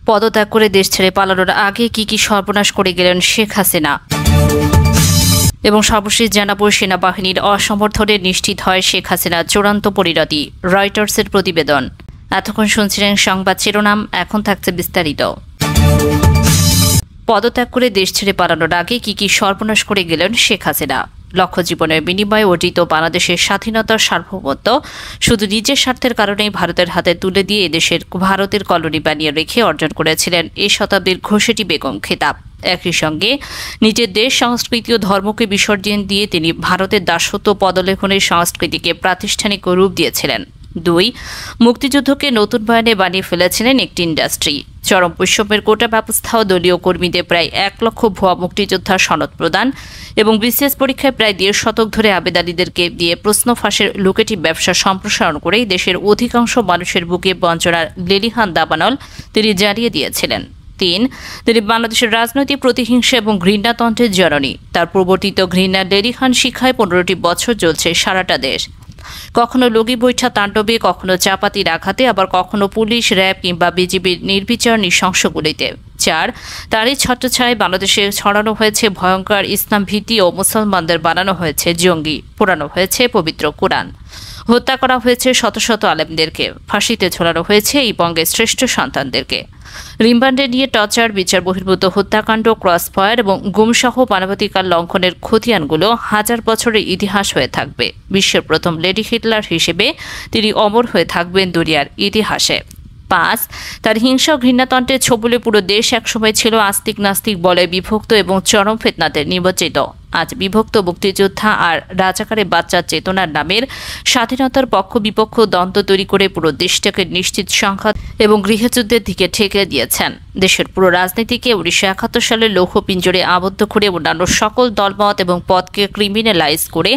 পদত্যাগ করে দেশ ছেড়ে পালানোর আগে কি সর্বনাশ করে গেলেন শেখ হাসিনা। এবং সর্বশেষ জানাবো সেনাবাহিনীর অসমর্থনে নিশ্চিত হয় শেখ হাসিনার চূড়ান্ত পরিণতি, রয়টার্সের প্রতিবেদন। এতক্ষণ শুনছিলেন সংবাদ শিরোনাম, এখন থাকছে বিস্তারিত। পদত্যাগ করে দেশ ছেড়ে পালানোর আগে কি সর্বনাশ করে গেলেন শেখ হাসিনা। লক্ষ্য জীবনের বিনিময়ে অর্জিত বাংলাদেশের স্বাধীনতার সার্বভৌমত্ব শুধু নিজের স্বার্থের কারণেই ভারতের হাতে তুলে দিয়ে এদেশের ভারতের কলোনি বানিয়ে রেখে অর্জন করেছিলেন এই শতাব্দীর ঘোষেটি বেগম খেতাব। একই সঙ্গে নিজের দেশ সংস্কৃতি ও ধর্মকে বিসর্জন দিয়ে তিনি ভারতের দাসত্ব পদলেখনের সংস্কৃতিকে প্রাতিষ্ঠানিক রূপ দিয়েছিলেন। 2. মুক্তিযুদ্ধকে নতুন বয়ানে বানিয়ে ফেলেছিলেন একটি ইন্ডাস্ট্রি। চরম বৈষম্যের কোটা ব্যবস্থা ও দলীয় কর্মীদের প্রায় 1 লক্ষ ভুয়া মুক্তিযোদ্ধার সনদ প্রদান এবং বিসিএস পরীক্ষায় প্রায় 1.5 শতক ধরে আবেদনীদেরকে দিয়ে প্রশ্ন ফাঁসের লুকেটিভ ব্যবসা সম্প্রসারণ করেই দেশের অধিকাংশ মানুষের বুকে বঞ্চনার লেলিহান দাবানল তিনি জ্বালিয়ে দিয়েছিলেন। 3. তিনি বাংলাদেশের রাজনৈতিক প্রতিহিংসা এবং ঘৃণাতন্ত্রের জননী। তার প্রবর্তিত ঘৃণার লেলিহান শিক্ষায় 15টি বছর চলছে সারাটা দেশ। কখনো লগি বৈঠা তাণ্ডবে, কখনো চাপাতির আঘাতে, আবার কখনো পুলিশ, র্যাব কিংবা বিজিবির নির্বিচার নৃশংস গুলিতে। 4. তারই ছত্রছায়ায় বাংলাদেশে ছড়ানো হয়েছে ভয়ঙ্কর ইসলাম ভীতি ও মুসলমানদের বানানো হয়েছে জঙ্গি, পোড়ানো হয়েছে পবিত্র কোরআন, হত্যা করা হয়েছে শত শত আলেমদেরকে, ফাঁসিতে ঝোলানো হয়েছে এই বঙ্গের শ্রেষ্ঠ সন্তানদেরকে। রিমান্ডে নিয়ে টর্চার, বিচার বহির্ভূত হত্যাকাণ্ড, ক্রসফায়ার এবং গুমসহ মানবাধিকার লঙ্ঘনের খতিয়ানগুলো 1000 বছরের ইতিহাস হয়ে থাকবে। বিশ্বের প্রথম লেডি হিটলার হিসেবে তিনি অমর হয়ে থাকবেন দুনিয়ার ইতিহাসে। 5. তার হিংসা ও ঘৃণাতন্ত্রের ছোবলে পুরো দেশ একসময় ছিল আস্তিক নাস্তিক বলে বিভক্ত এবং চরম ফিতনাতে নিমজ্জিত। আজ বিভক্ত মুক্তিযোদ্ধা আর রাজাকারের বাচ্চার চেতনার নামের স্বাধীনতার পক্ষ বিপক্ষ দ্বন্দ্ব তৈরি করে পুরো দেশটাকে নিশ্চিত সংঘাত এবং গৃহযুদ্ধের দিকে ঠেকে দিয়েছেন। দেশের পুরো রাজনীতিকে 1971 সালে লৌহ পিঞ্জরে আবদ্ধ করে অন্যান্য সকল দলমত এবং পথকে ক্রিমিনালাইজ করে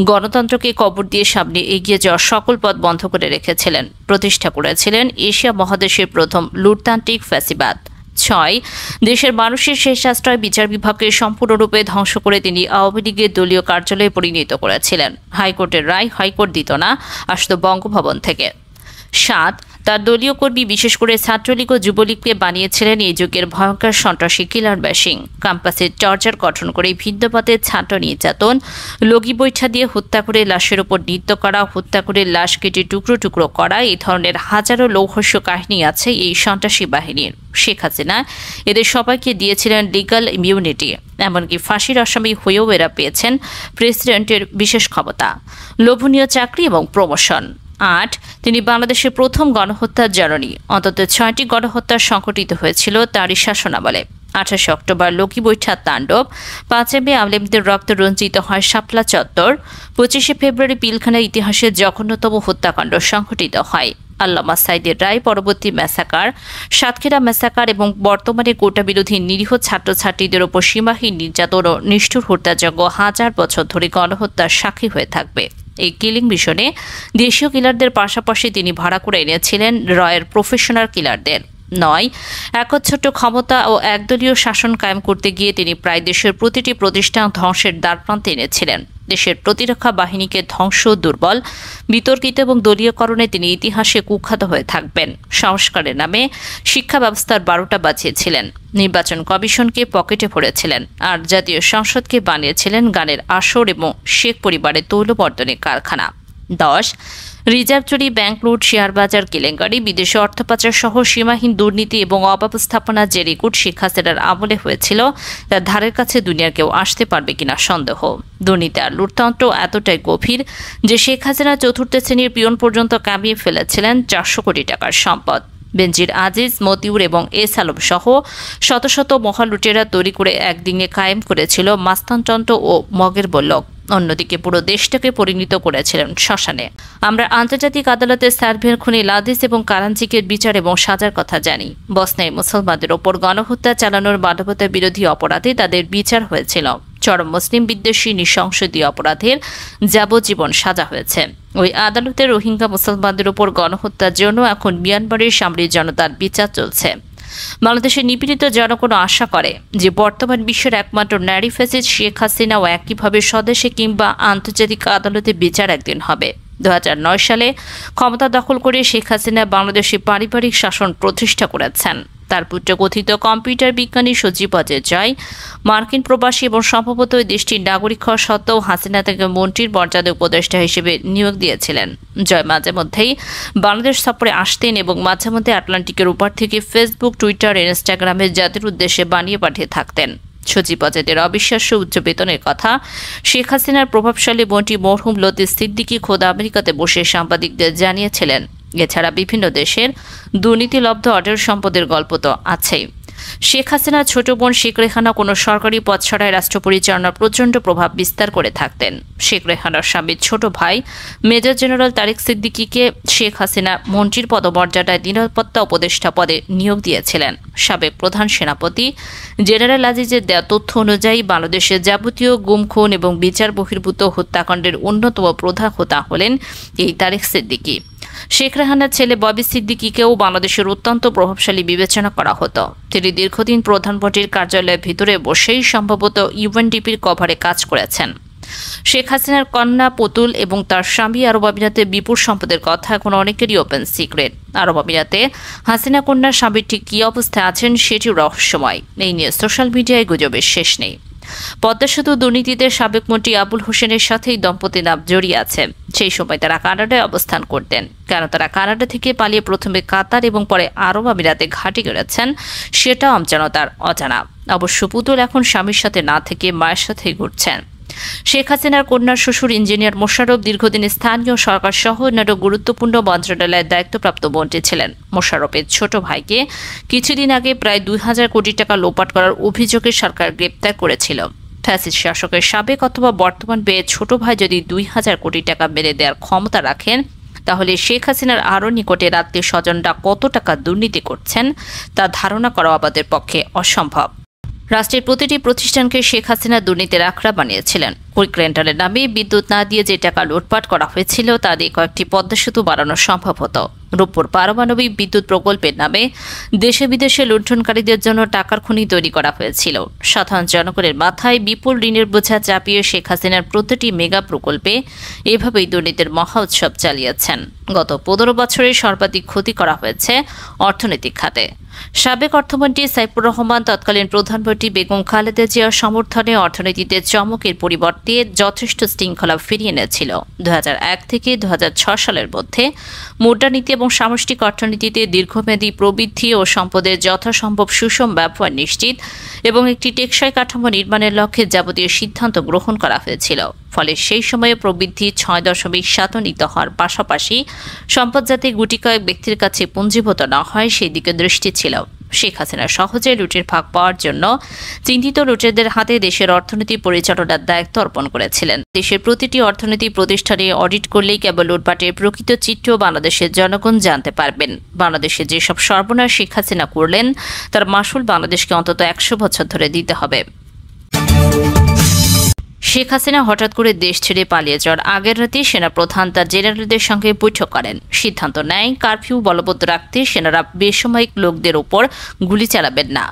গণতন্ত্রকে কবর দিয়ে সামনে এগিয়ে যাওয়ার সকল পথ বন্ধ করে রেখেছিলেন। প্রতিষ্ঠা করেছিলেন এশিয়া মহাদেশের প্রথম লুটতান্ত্রিক ফ্যাসিবাদ। 6. দেশের মানুষের শেষ আশ্রয় বিচার বিভাগকে সম্পূর্ণরূপে ধ্বংস করে তিনি আওয়ামী লীগের দলীয় কার্যালয়ে পরিণত করেছিলেন। হাইকোর্টের রায় হাইকোর্ট দিত না, আসত বঙ্গভবন থেকে। 7. তার দলীয় কর্মী বিশেষ করে ছাত্রলীগ ও যুবলীগকে বানিয়েছিলেন এই যুগের ভয়ঙ্কর সন্ত্রাসী কিলার ব্যাশিং। ক্যাম্পাসের টর্চার গঠন করে ভিন্নমতের ছাত্র নির্যাতন, লগি বৈঠা দিয়ে হত্যা করে লাশের ওপর নৃত্য করা, হত্যা করে লাশ কেটে টুকরো টুকরো করা, এই ধরনের হাজারো লৌহস্য কাহিনী আছে এই সন্ত্রাসী বাহিনীর। শেখ হাসিনা এদের সবাইকে দিয়েছিলেন লিগাল ইমিউনিটি, এমনকি ফাঁসির আসামি হয়েও এরা পেয়েছেন প্রেসিডেন্টের বিশেষ ক্ষমতা, লোভনীয় চাকরি এবং প্রমোশন। 8. তিনি বাংলাদেশের প্রথম গণহত্যার জননী। অন্তত 6টি গণহত্যা সংঘটিত হয়েছিল তাঁরই শাসনামলে। 28 অক্টোবর লগি বৈঠা তাণ্ডব, 5 মে আলেমদের রক্ত রঞ্জিত হয় শাপলা চত্বর, 25 ফেব্রুয়ারি পিলখানার ইতিহাসের জঘন্যতম হত্যাকাণ্ড সংঘটিত হয়। আল্লামা সাইদের রায় পরবর্তী ম্যাসাকার, সাতক্ষীরা ম্যাসাকার এবং বর্তমানে কোটা বিরোধী নিরীহ ছাত্রছাত্রীদের ওপর সীমাহীন নির্যাতন ও নিষ্ঠুর হত্যাযজ্ঞ 1000 বছর ধরে গণহত্যার সাক্ষী হয়ে থাকবে। এই কিলিং মিশনে দেশীয় কিলারদের পাশাপাশি তিনি ভাড়া করে এনেছিলেন রয়ের প্রফেশনাল কিলারদের। 9. একচ্ছত্র ক্ষমতা ও একদলীয় শাসন কায়েম করতে গিয়ে তিনি প্রায় দেশের প্রতিটি প্রতিষ্ঠান ধ্বংসের দ্বারপ্রান্তে এনেছিলেন। দেশের প্রতিরক্ষা বাহিনীকে ধ্বংস, দুর্বল, বিতর্কিত এবং দলীয়করণে তিনি ইতিহাসে কুখ্যাত হয়ে থাকবেন। সংস্কারের নামে শিক্ষা ব্যবস্থার 12টা বাজিয়েছিলেন, নির্বাচন কমিশনকে পকেটে ভরেছিলেন, আর জাতীয় সংসদকে বানিয়েছিলেন গানের আসর এবং শেখ পরিবারের তৈলবর্ধনের কারখানা। 10. রিজার্ভ চুরি, ব্যাংক লুট, শেয়ার বাজার কেলেঙ্কারি, বিদেশে অর্থ পাচার সহ সীমাহীন দুর্নীতি এবং অব্যবস্থাপনার যে রেকর্ড শেখ হাসিনার আমলে হয়েছিল তার ধারের কাছে দুনিয়ার কেউ আসতে পারবে কিনা সন্দেহ। দুর্নীতি আর লুটতন্ত্র এতটাই গভীর যে শেখ হাসিনা চতুর্থ শ্রেণীর পিয়ন পর্যন্ত কামিয়ে ফেলেছিলেন 400 কোটি টাকার সম্পদ। বেনজির আজিজ, মতিউর এবং এস আলম সহ শত শত মহালুটেরা তৈরি করে একদিনে কায়েম করেছিল মাস্তানতন্ত্র ও মগের বল্লক। অন্যদিকে পুরো দেশটাকে পরিণত করেছিলেন শ্মশানে। আমরা আন্তর্জাতিক আদালতের সার্ভের খুনি লাদিস এবং কারাঞ্চিকের বিচার এবং সাজার কথা জানি। বসনিয়ায় মুসলমানদের ওপর গণহত্যা চালানোর মানবতা বিরোধী অপরাধে তাদের বিচার হয়েছিল। চরম মুসলিম বিদ্বেষী নৃশংসদী অপরাধের যাবজ্জীবন সাজা হয়েছে। ওই আদালতে রোহিঙ্গা মুসলমানদের ওপর গণহত্যার জন্য এখন মিয়ানমারের সামরিক জনতার বিচার চলছে। বাংলাদেশের নিপীড়িত জনগণ আশা করে যে বর্তমান বিশ্বের একমাত্র নারী ফ্যাসিস্ট শেখ হাসিনাও একইভাবে স্বদেশে কিংবা আন্তর্জাতিক আদালতে বিচার একদিন হবে। 2009 সালে ক্ষমতা দখল করে শেখ হাসিনা বাংলাদেশে পারিবারিক শাসন প্রতিষ্ঠা করেছেন। তার পুত্র কথিত কম্পিউটার বিজ্ঞানী সজীব অজয় জয় মার্কিন প্রবাসী এবং সম্ভবত ওই দেশটির নাগরিক হওয়া সত্ত্বেও হাসিনা তাকে মন্ত্রীর মর্যাদা উপদেষ্টা হিসেবে নিয়োগ দিয়েছিলেন। জয় মাঝে মধ্যেই বাংলাদেশ সফরে আসতেন এবং মাঝে মধ্যে আটলান্টিকের উপর থেকে ফেসবুক, টুইটার, ইনস্টাগ্রামে জাতির উদ্দেশ্যে বানিয়ে পাঠিয়ে থাকতেন। সজীব অজয়দের অবিশ্বাস্য উচ্চ বেতনের কথা শেখ হাসিনার প্রভাবশালী বোনটি মরহুম লতিফ সিদ্দিকী খোদ আমেরিকাতে বসে সাংবাদিকদের জানিয়েছিলেন। এছাড়া বিভিন্ন দেশের দুর্নীতিলব্ধ অঢেল সম্পদের গল্প তো আছেই। শেখ হাসিনার ছোট বোন শেখ রেহানা কোনো সরকারি পদ ছাড়াই রাষ্ট্র পরিচালনার প্রচণ্ড প্রভাব বিস্তার করে থাকতেন। শেখ রেহানার স্বামীর ছোট ভাই মেজর জেনারেল তারিক সিদ্দিকীকে শেখ হাসিনা মন্ত্রীর পদমর্যাদায় নিরাপত্তা উপদেষ্টা পদে নিয়োগ দিয়েছিলেন। সাবেক প্রধান সেনাপতি জেনারেল আজিজের দেওয়া তথ্য অনুযায়ী বাংলাদেশের যাবতীয় গুম, খুন এবং বিচার বহির্ভূত হত্যাকাণ্ডের অন্যতম প্রধান হোতা হলেন এই তারিক সিদ্দিকী। শেখ রেহানার ছেলে ববি সিদ্দিকীকেও বাংলাদেশের অত্যন্ত প্রভাবশালী বিবেচনা করা হতো। তিনি দীর্ঘদিন প্রধানমন্ত্রীর কার্যালয়ের ভিতরে বসেই সম্ভবত ইউএনডিপির কভারে কাজ করেছেন। শেখ হাসিনার কন্যা পুতুল এবং তার স্বামী আরব আমিরাতে বিপুল সম্পদের কথা এখন অনেকেরই ওপেন সিক্রেট। আরব আমিরাতে হাসিনা কন্যার স্বামীর ঠিক কী অবস্থায় আছেন সেটিও রহস্যময়। এই নিয়ে সোশ্যাল মিডিয়ায় গুজবের শেষ নেই। পদ্মা সেতু দুর্নীতিতে সাবেক মন্ত্রী আবুল হোসেনের সাথেই দম্পতির নাম জড়িয়ে আছে। সেই সময় তারা কানাডায় অবস্থান করতেন। কেন তারা কানাডা থেকে পালিয়ে প্রথমে কাতার এবং পরে আরব আমিরাতে ঘাঁটি গড়েছেন সেটাও আমজনতার অজানা। অবশ্য পুতুল এখন স্বামীর সাথে না থেকে মায়ের সাথেই ঘুরছেন। শেখ হাসিনার কন্যার শ্বশুর ইঞ্জিনিয়ার মোশাররফ দীর্ঘদিন স্থানীয় সরকার সহ অন্যান্য গুরুত্বপূর্ণ মন্ত্রণালয়ের দায়িত্বপ্রাপ্ত মন্ত্রী ছিলেন। মোশাররফের ছোট ভাইকে কিছুদিন আগে প্রায় ২,০০০ কোটি টাকা লোপাট করার অভিযোগে সরকার গ্রেপ্তার করেছিল। ফ্যাসিস্ট শাসকের সাবেক অথবা বর্তমান পেয়ে ছোট ভাই যদি ২,০০০ কোটি টাকা মেরে দেওয়ার ক্ষমতা রাখেন, তাহলে শেখ হাসিনার আরও নিকটের আত্মীয় স্বজনরা কত টাকা দুর্নীতি করছেন তা ধারণা করা আমাদের পক্ষে অসম্ভব। রাষ্ট্রের প্রতিটি প্রতিষ্ঠানকে শেখ হাসিনা দুর্নীতির আখড়া বানিয়েছিলেন। কুইক রেন্টালের নামে বিদ্যুৎ না দিয়ে যে টাকা লুটপাট করা হয়েছিল তা দিয়ে কয়েকটি পদ্মা সেতু বাড়ানো সম্ভব হতো। রূপপুর পারমাণবিক বিদ্যুৎ প্রকল্পের নামে দেশে বিদেশে লুণ্ঠনকারীদের জন্য টাকার খনি তৈরি করা হয়েছিল। সাধারণ জনগণের মাথায় বিপুল ঋণের বোঝা চাপিয়ে শেখ হাসিনার প্রতিটি মেগা প্রকল্পে এভাবেই দুর্নীতির মহা উৎসব চালিয়েছেন। গত ১৫ বছরে সর্বাধিক ক্ষতি করা হয়েছে অর্থনৈতিক খাতে। সাবেক অর্থমন্ত্রী সাইফুর রহমান তৎকালীন প্রধানমন্ত্রী বেগম খালেদা জিয়ার সমর্থনে অর্থনীতিতে চমকের পরিবর্তে যথেষ্ট শৃঙ্খলা ফিরিয়ে এনেছিল। ২০০১ থেকে ২০০৬ সালের মধ্যে মুদ্রানীতি এবং সামষ্টিক অর্থনীতিতে দীর্ঘমেয়াদী প্রবৃদ্ধি ও সম্পদের যথাসম্ভব সুষম ব্যবহার নিশ্চিত এবং একটি টেকসই কাঠামো নির্মাণের লক্ষ্যে যাবতীয় সিদ্ধান্ত গ্রহণ করা হয়েছিল। ফলে সেই সময়ে প্রবৃদ্ধি ৬.৭ হওয়ার পাশাপাশি সম্পদ যাতে গুটি কয়েক ব্যক্তির কাছে পুঞ্জীভূত না হয় সেই দিকে দৃষ্টি ছিল। শেখ হাসিনা সহজে লুটের ভাগ পাওয়ার জন্য চিন্তিত লুটেরদের হাতে দেশের অর্থনীতি পরিচালনার দায়িত্ব অর্পণ করেছিলেন। দেশের প্রতিটি অর্থনীতি প্রতিষ্ঠানে অডিট করলেই কেবল লুটপাটের প্রকৃত চিত্র বাংলাদেশের জনগণ জানতে পারবেন। বাংলাদেশে যেসব সর্বনাশ শেখ হাসিনা করলেন তার মাসুল বাংলাদেশকে অন্তত ১০০ বছর ধরে দিতে হবে। শেখ হাসিনা হঠাৎ করে দেশ ছেড়ে পালিয়ে যাওয়ার আগের রাতে সেনাপ্রধান তার জেনারেলদের সঙ্গে বৈঠক করেন। সিদ্ধান্ত নেয় কারফিউ বলবৎ রাখতে সেনারা বেসামরিক লোকদের ওপর গুলি চালাবেন না।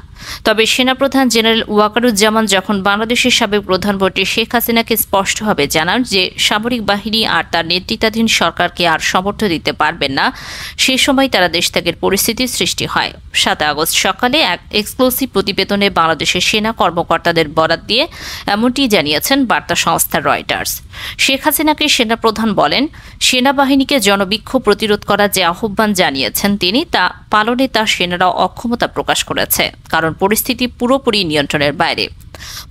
তবে সেনাপ্রধান জেনারেল ওয়াকারুজ্জামান যখন বাংলাদেশের সাবেক প্রধানমন্ত্রী শেখ হাসিনাকে স্পষ্টভাবে জানান যে সামরিক বাহিনী আর তার নেতৃত্বাধীন সরকারকে আর সমর্থন দিতে পারবেন না, সে সময় তারা দেশ ত্যাগের পরিস্থিতির সৃষ্টি হয়। ৭ আগস্ট সকালে এক এক্সক্লুসিভ প্রতিবেদনে বাংলাদেশের সেনা কর্মকর্তাদের বরাত দিয়ে এমনটি জানিয়েছেন বার্তা সংস্থা রয়টার্স। শেখ হাসিনাকে সেনাপ্রধান বলেন, সেনাবাহিনীকে জনবিক্ষোভ প্রতিরোধ করার যে আহ্বান জানিয়েছেন তিনি তা পালনে তার সেনারা অক্ষমতা প্রকাশ করেছে, কারণ পরিস্থিতি পুরোপুরি নিয়ন্ত্রণের বাইরে।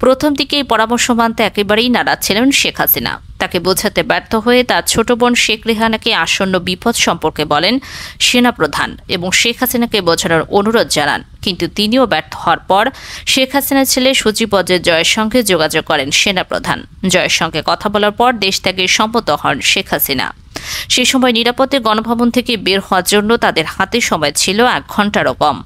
প্রথম দিকে এই পরামর্শ মানতে একেবারেই নারাজ ছিলেন শেখ হাসিনা। তাকে বোঝাতে ব্যর্থ হয়ে তার ছোট বোন শেখ রেহানাকে আসন্ন বিপদ সম্পর্কে বলেন সেনাপ্রধান এবং শেখ হাসিনাকে বোঝানোর অনুরোধ জানান। কিন্তু তিনিও ব্যর্থ হওয়ার পর শেখ হাসিনার ছেলে সজীব অজয় জয়ের সঙ্গে যোগাযোগ করেন সেনাপ্রধান। জয়ের সঙ্গে কথা বলার পর দেশ ত্যাগে সম্মত হন শেখ হাসিনা। সে সময় নিরাপদে গণভবন থেকে বের হওয়ার জন্য তাদের হাতে সময় ছিল ১ ঘণ্টারও কম।